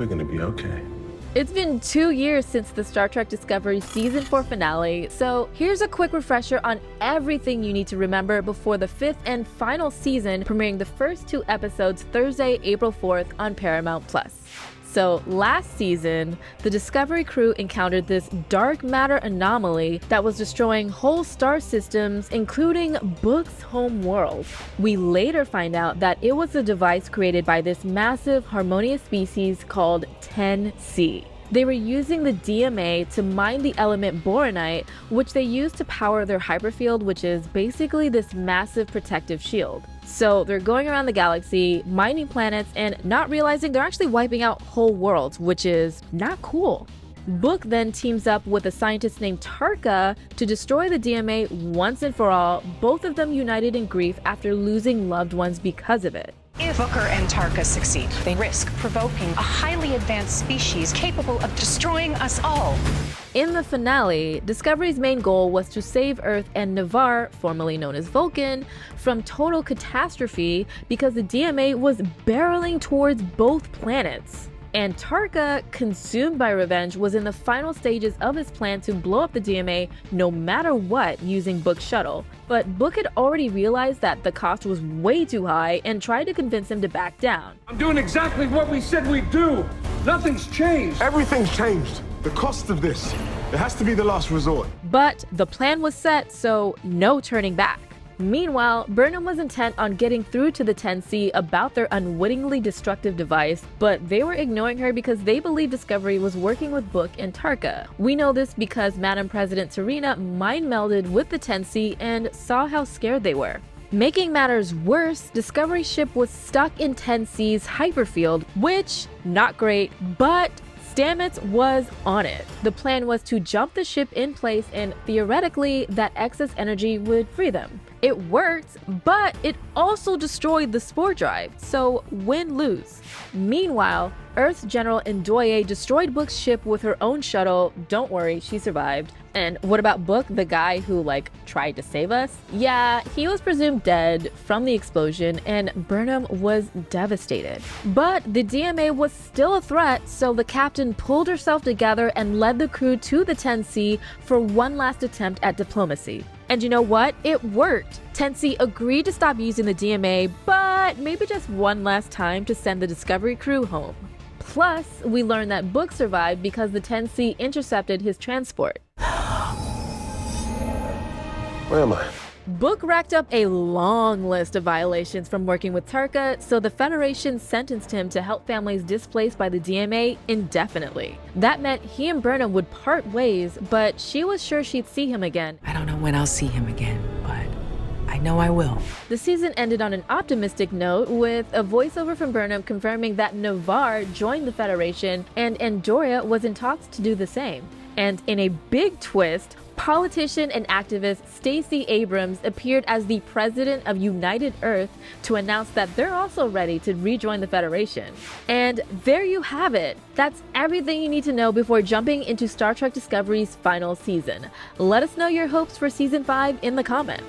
We're gonna be okay. It's been 2 years since the Star Trek Discovery Season 4 finale, so here's a quick refresher on everything you need to remember before the 5th and final season, premiering the first 2 episodes Thursday, April 4th on Paramount+. So last season, the Discovery crew encountered this dark matter anomaly that was destroying whole star systems, including Book's home world. We later find out that it was a device created by this massive harmonious species called 10C. They were using the DMA to mine the element boronite, which they used to power their hyperfield, which is basically this massive protective shield. So they're going around the galaxy, mining planets, and not realizing they're actually wiping out whole worlds, which is not cool. Book then teams up with a scientist named Tarka to destroy the DMA once and for all, both of them united in grief after losing loved ones because of it. If Booker and Tarka succeed, they risk provoking a highly advanced species capable of destroying us all. In the finale, Discovery's main goal was to save Earth and Navarre, formerly known as Vulcan, from total catastrophe because the DMA was barreling towards both planets. And Tarka, consumed by revenge, was in the final stages of his plan to blow up the DMA no matter what using Book's shuttle. But Book had already realized that the cost was way too high and tried to convince him to back down. I'm doing exactly what we said we'd do. Nothing's changed. Everything's changed. The cost of this. It has to be the last resort. But the plan was set, so no turning back. Meanwhile, Burnham was intent on getting through to the 10C about their unwittingly destructive device, but they were ignoring her because they believed Discovery was working with Book and Tarka. We know this because Madam President Serena mind-melded with the 10C and saw how scared they were. Making matters worse, Discovery's ship was stuck in 10C's hyperfield, which, not great, but Stamets was on it. The plan was to jump the ship in place and theoretically that excess energy would free them. It worked, but it also destroyed the spore drive, so win-lose. Meanwhile, Earth's General Ndoye destroyed Book's ship with her own shuttle. Don't worry, she survived. And what about Book, the guy who tried to save us? Yeah, he was presumed dead from the explosion and Burnham was devastated. But the DMA was still a threat, so the captain pulled herself together and led the crew to the 10C for one last attempt at diplomacy. And you know what? It worked. 10C agreed to stop using the DMA, but maybe just one last time to send the Discovery crew home. Plus, we learned that Book survived because the 10C intercepted his transport. Where am I? Book racked up a long list of violations from working with Tarka, so the Federation sentenced him to help families displaced by the DMA indefinitely. That meant he and Burnham would part ways, but she was sure she'd see him again. I don't know when I'll see him again, but I know I will. The season ended on an optimistic note with a voiceover from Burnham confirming that Navarre joined the Federation and Andorra was in talks to do the same. And in a big twist, politician and activist Stacey Abrams appeared as the president of United Earth to announce that they're also ready to rejoin the Federation. And there you have it. That's everything you need to know before jumping into Star Trek Discovery's final season. Let us know your hopes for Season 5 in the comments.